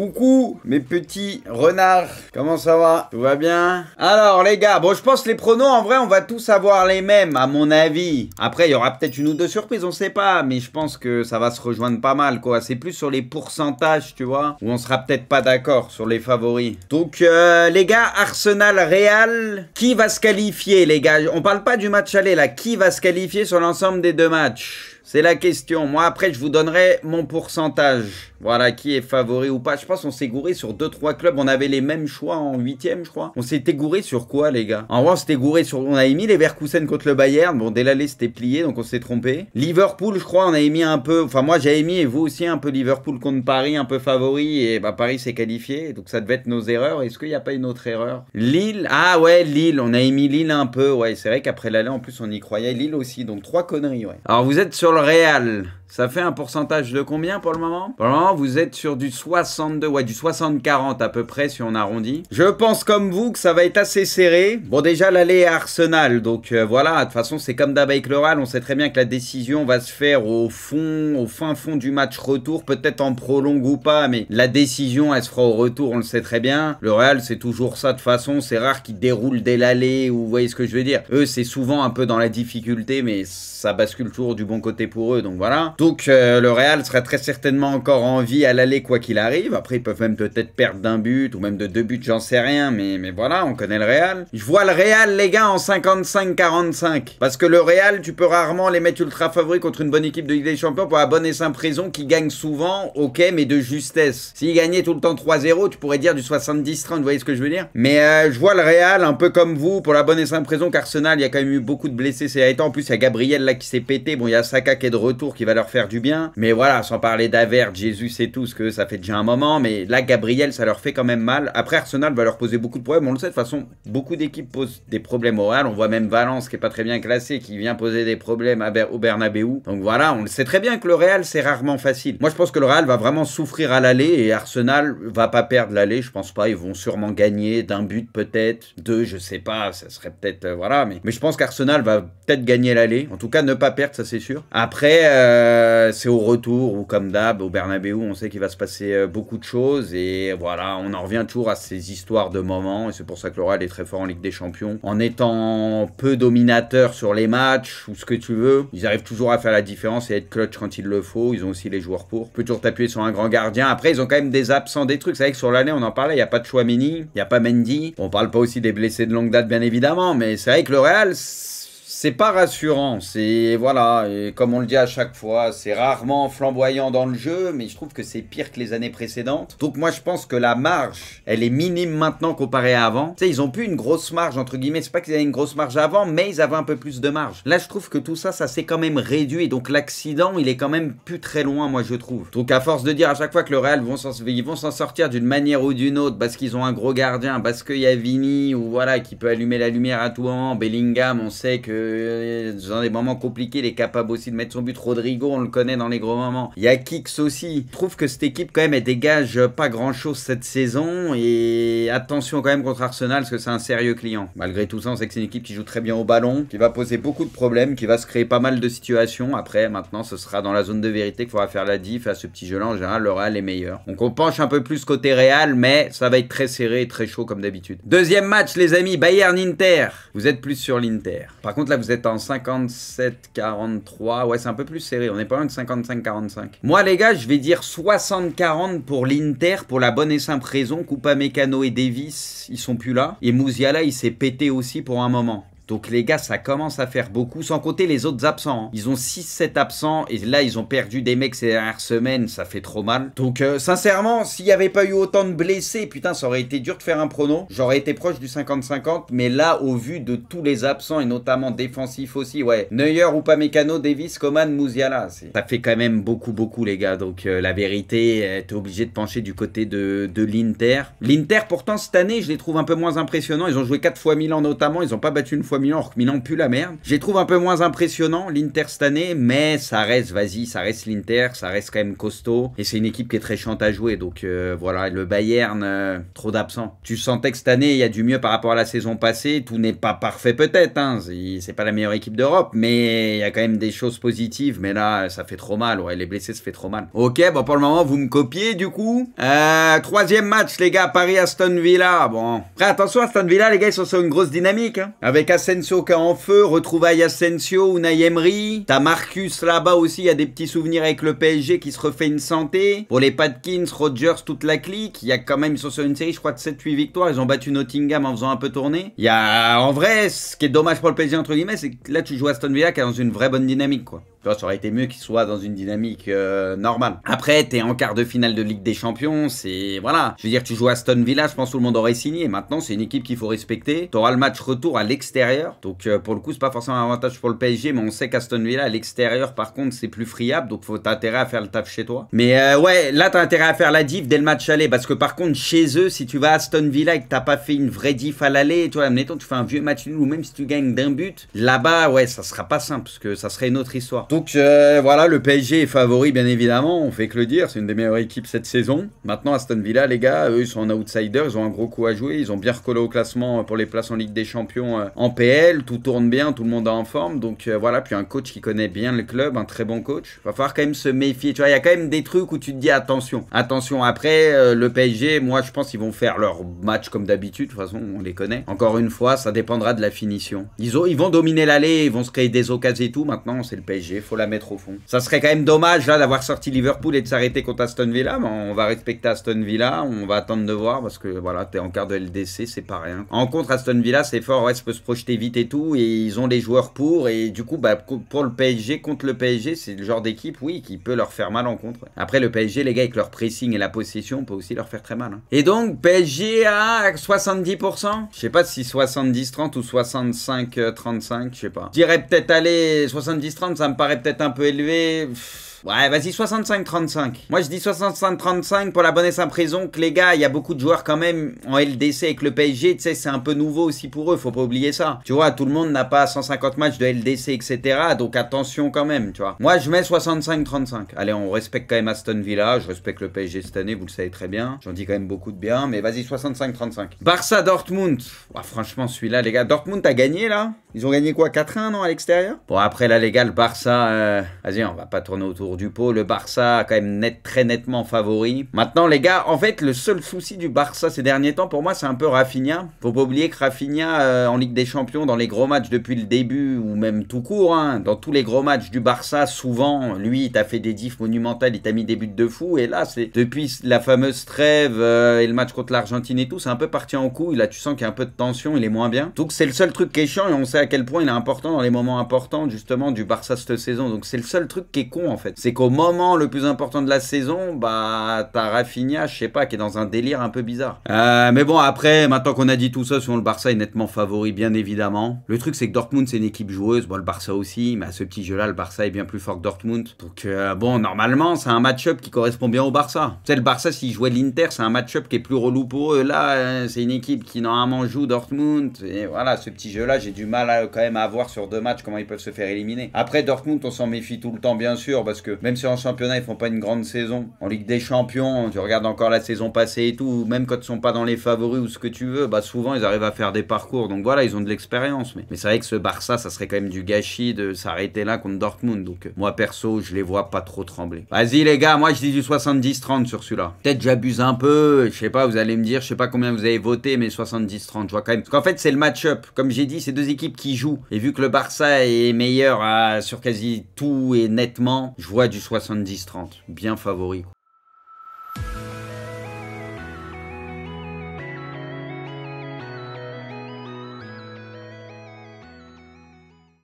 Coucou mes petits renards, comment ça va? Tout va bien? Alors les gars, bon je pense que les pronos en vrai on va tous avoir les mêmes à mon avis. Après il y aura peut-être une ou deux surprises, on sait pas, mais je pense que ça va se rejoindre pas mal quoi. C'est plus sur les pourcentages tu vois, où on sera peut-être pas d'accord sur les favoris. Donc les gars, Arsenal-Real, qui va se qualifier les gars? On parle pas du match aller là, qui va se qualifier sur l'ensemble des deux matchs? C'est la question. Moi, après, je vous donnerai mon pourcentage. Voilà, qui est favori ou pas. Je pense qu'on s'est gouré sur 2-3 clubs. On avait les mêmes choix en 8ème, je crois. On s'était gouré sur quoi, les gars? En vrai, on s'était gouré sur... On avait mis les Leverkusen contre le Bayern. Bon, dès l'aller, c'était plié, donc on s'est trompé. Liverpool, je crois, on avait mis un peu... Enfin, moi, j'avais mis, et vous aussi, un peu Liverpool contre Paris, un peu favori. Et bah, Paris s'est qualifié. Donc, ça devait être nos erreurs. Est-ce qu'il n'y a pas une autre erreur? Lille. Ah ouais, Lille. On avait mis Lille un peu. Ouais, c'est vrai qu'après l'aller, en plus, on y croyait. Lille aussi. Donc, 3 conneries, ouais. Alors, vous êtes sur le Real. Ça fait un pourcentage de combien pour le moment? Pour le moment, vous êtes sur du 62, ouais, du 60-40 à peu près, si on arrondit. Je pense comme vous que ça va être assez serré. Bon, déjà, l'aller à Arsenal. Donc, voilà, de toute façon, c'est comme d'hab avec le Real. On sait très bien que la décision va se faire au fin fond du match retour. Peut-être en prolongue ou pas, mais la décision, elle se fera au retour, on le sait très bien. Le Real, c'est toujours ça de toute façon. C'est rare qu'ils déroulent dès l'aller, ou vous voyez ce que je veux dire. Eux, c'est souvent un peu dans la difficulté, mais ça bascule toujours du bon côté pour eux, donc voilà. Donc le Real sera très certainement encore en vie à l'aller quoi qu'il arrive. Après ils peuvent même peut-être perdre d'un but ou même de 2 buts, j'en sais rien, mais voilà, on connaît le Real. Je vois le Real les gars en 55-45. Parce que le Real, tu peux rarement les mettre ultra favoris contre une bonne équipe de Ligue des Champions pour la bonne et simple raison qui gagne souvent, ok, mais de justesse. S'ils gagnaient tout le temps 3-0, tu pourrais dire du 70-30, vous voyez ce que je veux dire? Mais je vois le Real un peu comme vous, pour la bonne et simple raison qu'Arsenal, il y a quand même eu beaucoup de blessés ces derniers temps. En plus, il y a Gabriel là qui s'est pété. Bon, il y a Saka qui est de retour qui va leur faire du bien. Mais voilà, sans parler d'Avert, Jésus et tout, parce que ça fait déjà un moment. Mais là, Gabriel, ça leur fait quand même mal. Après, Arsenal va leur poser beaucoup de problèmes. On le sait, de toute façon, beaucoup d'équipes posent des problèmes au Real. On voit même Valence, qui est pas très bien classé, qui vient poser des problèmes au Bernabeu. Donc voilà, on le sait très bien que le Real, c'est rarement facile. Moi, je pense que le Real va vraiment souffrir à l'aller et Arsenal va pas perdre l'aller. Je pense pas. Ils vont sûrement gagner d'un but peut-être, deux, je sais pas. Ça serait peut-être, voilà. Mais je pense qu'Arsenal va peut-être gagner l'aller. En tout cas, ne pas perdre, ça c'est sûr. Après, c'est au retour ou comme d'hab, au Bernabeu, on sait qu'il va se passer beaucoup de choses. Et voilà, on en revient toujours à ces histoires de moments. Et c'est pour ça que le Real est très fort en Ligue des Champions. En étant peu dominateur sur les matchs ou ce que tu veux, ils arrivent toujours à faire la différence et à être clutch quand il le faut. Ils ont aussi les joueurs pour. Tu peux toujours t'appuyer sur un grand gardien. Après, ils ont quand même des absents, des trucs. C'est vrai que sur l'année, on en parlait, il n'y a pas de Tchouaméni, il n'y a pas Mendy. On parle pas aussi des blessés de longue date, bien évidemment. Mais c'est vrai que le Real, c'est pas rassurant, c'est voilà, et comme on le dit à chaque fois, c'est rarement flamboyant dans le jeu, mais je trouve que c'est pire que les années précédentes. Donc moi je pense que la marge, elle est minime maintenant comparée à avant. Tu sais, ils ont plus une grosse marge entre guillemets, c'est pas qu'ils avaient une grosse marge avant, mais ils avaient un peu plus de marge. Là je trouve que tout ça, ça s'est quand même réduit, donc l'accident, il est quand même plus très loin, moi je trouve. Donc à force de dire à chaque fois que le Real ils vont s'en sortir d'une manière ou d'une autre, parce qu'ils ont un gros gardien, parce qu'il y a Vini, ou voilà, qui peut allumer la lumière à tout moment, Bellingham, on sait que dans des moments compliqués, il est capable aussi de mettre son but. Rodrigo, on le connaît dans les gros moments. Il y a Kicks aussi. Je trouve que cette équipe, quand même, elle dégage pas grand-chose cette saison. Et attention quand même contre Arsenal, parce que c'est un sérieux client. Malgré tout ça, on sait que c'est une équipe qui joue très bien au ballon, qui va poser beaucoup de problèmes, qui va se créer pas mal de situations. Après, maintenant, ce sera dans la zone de vérité qu'il faudra faire la diff. À ce petit jeu-là, en général, le Real est meilleur. Donc on penche un peu plus côté Real, mais ça va être très serré et très chaud comme d'habitude. Deuxième match, les amis, Bayern-Inter. Vous êtes plus sur l'Inter. Par contre, là, vous êtes en 57-43. Ouais, c'est un peu plus serré. On n'est pas loin de 55-45. Moi, les gars, je vais dire 60-40 pour l'Inter, pour la bonne et simple raison qu'Upamecano et Davis, ils sont plus là. Et Musiala, il s'est pété aussi pour un moment. Donc les gars, ça commence à faire beaucoup, sans compter les autres absents. Hein. Ils ont 6-7 absents, et là, ils ont perdu des mecs ces dernières semaines, ça fait trop mal. Donc sincèrement, s'il n'y avait pas eu autant de blessés, putain, ça aurait été dur de faire un prono. J'aurais été proche du 50-50, mais là, au vu de tous les absents, et notamment défensifs aussi, ouais. Neuer, Upamecano, Davis, Coman, Musiala, ça fait quand même beaucoup, les gars. Donc la vérité, t'es obligé de pencher du côté de l'Inter. L'Inter, pourtant, cette année, je les trouve un peu moins impressionnants. Ils ont joué 4 fois Milan notamment, ils n'ont pas battu une fois Milan, alors que Milan pue la merde. Je les trouve un peu moins impressionnants, l'Inter cette année, mais ça reste, vas-y, ça reste l'Inter, ça reste quand même costaud. Et c'est une équipe qui est très chiante à jouer, donc voilà, le Bayern, trop d'absents. Tu sentais que cette année, il y a du mieux par rapport à la saison passée. Tout n'est pas parfait peut-être, hein. C'est pas la meilleure équipe d'Europe, mais il y a quand même des choses positives. Mais là, ça fait trop mal, ouais, les blessés, ça fait trop mal. Ok, bon, pour le moment, vous me copiez du coup. Troisième match, les gars, Paris-Aston Villa. Bon, après, attention, Aston Villa, les gars, ils sont sur une grosse dynamique, hein. Avec Asensio qui est en feu, retrouvaille Asensio, Unai Emery. T'as Marcus là-bas aussi, il y a des petits souvenirs avec le PSG qui se refait une santé. Pour les Patkins, Rodgers, toute la clique. Il y a quand même, ils sont sur une série, je crois, de 7-8 victoires. Ils ont battu Nottingham en faisant un peu tourner. Il y a, en vrai, ce qui est dommage pour le PSG, entre guillemets, c'est que là, tu joues Aston Villa qui est dans une vraie bonne dynamique, quoi. Tu vois, ça aurait été mieux qu'il soit dans une dynamique normale. Après, t'es en quart de finale de Ligue des Champions, c'est... Voilà. Je veux dire, tu joues Aston Villa, je pense que tout le monde aurait signé. Maintenant, c'est une équipe qu'il faut respecter. T'auras le match retour à l'extérieur. Donc, pour le coup, c'est pas forcément un avantage pour le PSG, mais on sait qu'Aston Villa, à l'extérieur, par contre, c'est plus friable. Donc, t'as intérêt à faire le taf chez toi. Mais ouais, là, t'as intérêt à faire la diff dès le match aller. Parce que par contre, chez eux, si tu vas à Aston Villa et que t'as pas fait une vraie diff à l'aller, tu vois, admettons, tu fais un vieux match nul ou même si tu gagnes d'un but, là-bas, ouais, ça sera pas simple. Parce que ça serait une autre histoire. Donc, voilà, le PSG est favori, bien évidemment, on fait que le dire, c'est une des meilleures équipes cette saison. Maintenant, Aston Villa, les gars, eux, ils sont en outsider, ils ont un gros coup à jouer, ils ont bien recollé au classement pour les places en Ligue des Champions en PL, tout tourne bien, tout le monde est en forme, donc voilà, puis un coach qui connaît bien le club, un très bon coach. Va falloir quand même se méfier, tu vois, il y a quand même des trucs où tu te dis attention. Attention, après, le PSG, moi, je pense qu'ils vont faire leur match comme d'habitude, de toute façon, on les connaît. Encore une fois, ça dépendra de la finition. Ils vont dominer l'allée, ils vont se créer des occasions et tout, maintenant, c'est le PSG, faut la mettre au fond. Ça serait quand même dommage là d'avoir sorti Liverpool et de s'arrêter contre Aston Villa, mais on va respecter Aston Villa, on va attendre de voir parce que voilà, t'es en quart de LDC, c'est pas rien. En contre, Aston Villa, c'est fort, ouais, ça peut se projeter vite et tout, et ils ont les joueurs pour, et du coup, bah, pour le PSG, contre le PSG, c'est le genre d'équipe, oui, qui peut leur faire mal en contre. Après, le PSG, les gars, avec leur pressing et la possession, peut aussi leur faire très mal. Hein. Et donc, PSG à 70%, je sais pas si 70-30 ou 65-35, je sais pas. Je dirais peut-être aller 70-30, ça me paraît peut-être un peu élevé. Ouais, vas-y, 65-35. Moi, je dis 65-35 pour la bonne et simple raison que les gars, il y a beaucoup de joueurs quand même en LDC avec le PSG. Tu sais, c'est un peu nouveau aussi pour eux, faut pas oublier ça. Tu vois, tout le monde n'a pas 150 matchs de LDC, etc. Donc attention quand même, tu vois. Moi, je mets 65-35. Allez, on respecte quand même Aston Villa. Je respecte le PSG cette année, vous le savez très bien. J'en dis quand même beaucoup de bien, mais vas-y, 65-35. Barça Dortmund. Ouais, franchement, celui-là, les gars. Dortmund a gagné, là. Ils ont gagné quoi, 4-1, non, à l'extérieur? Bon, après, là, les gars, le Barça... Vas-y, on va pas tourner autour du pot. Le Barça a quand même très nettement favori. Maintenant, les gars, en fait, le seul souci du Barça ces derniers temps, pour moi, c'est un peu Rafinha. Faut pas oublier que Rafinha, en Ligue des Champions, dans les gros matchs depuis le début, ou même tout court, hein, dans tous les gros matchs du Barça, souvent, lui, il t'a fait des diffs monumentales, il t'a mis des buts de fou. Et là, c'est depuis la fameuse trêve et le match contre l'Argentine et tout, c'est un peu parti en couille. Là, tu sens qu'il y a un peu de tension, il est moins bien. Donc, c'est le seul truc qui est chiant et on sait à quel point il est important dans les moments importants, justement, du Barça cette saison. Donc, c'est le seul truc qui est con, en fait. C'est qu'au moment le plus important de la saison, bah, t'as Rafinha, je sais pas, qui est dans un délire un peu bizarre. Mais bon, après, maintenant qu'on a dit tout ça, sur le Barça est nettement favori, bien évidemment. Le truc, c'est que Dortmund, c'est une équipe joueuse. Bon, le Barça aussi, mais à ce petit jeu-là, le Barça est bien plus fort que Dortmund. Donc, bon, normalement, c'est un match-up qui correspond bien au Barça. Tu sais, le Barça, s'il jouait l'Inter, c'est un match-up qui est plus relou pour eux. Là, c'est une équipe qui, normalement, joue Dortmund. Et voilà, ce petit jeu-là, j'ai du mal quand même à voir sur 2 matchs comment ils peuvent se faire éliminer. Après, Dortmund, on s'en méfie tout le temps, bien sûr, parce que même si en championnat, ils font pas une grande saison. En Ligue des Champions, tu regardes encore la saison passée et tout, même quand ils sont pas dans les favoris ou ce que tu veux, bah souvent, ils arrivent à faire des parcours. Donc voilà, ils ont de l'expérience. Mais c'est vrai que ce Barça, ça serait quand même du gâchis de s'arrêter là contre Dortmund. Donc moi, perso, je les vois pas trop trembler. Vas-y, les gars, moi, je dis du 70-30 sur celui-là. Peut-être j'abuse un peu, je sais pas, vous allez me dire, je sais pas combien vous avez voté, mais 70-30, je vois quand même. Parce qu'en fait, c'est le match-up. Comme j'ai dit, c'est 2 équipes qui jouent. Et vu que le Barça est meilleur sur quasi tout et nettement, je vois du 70-30. Bien favori.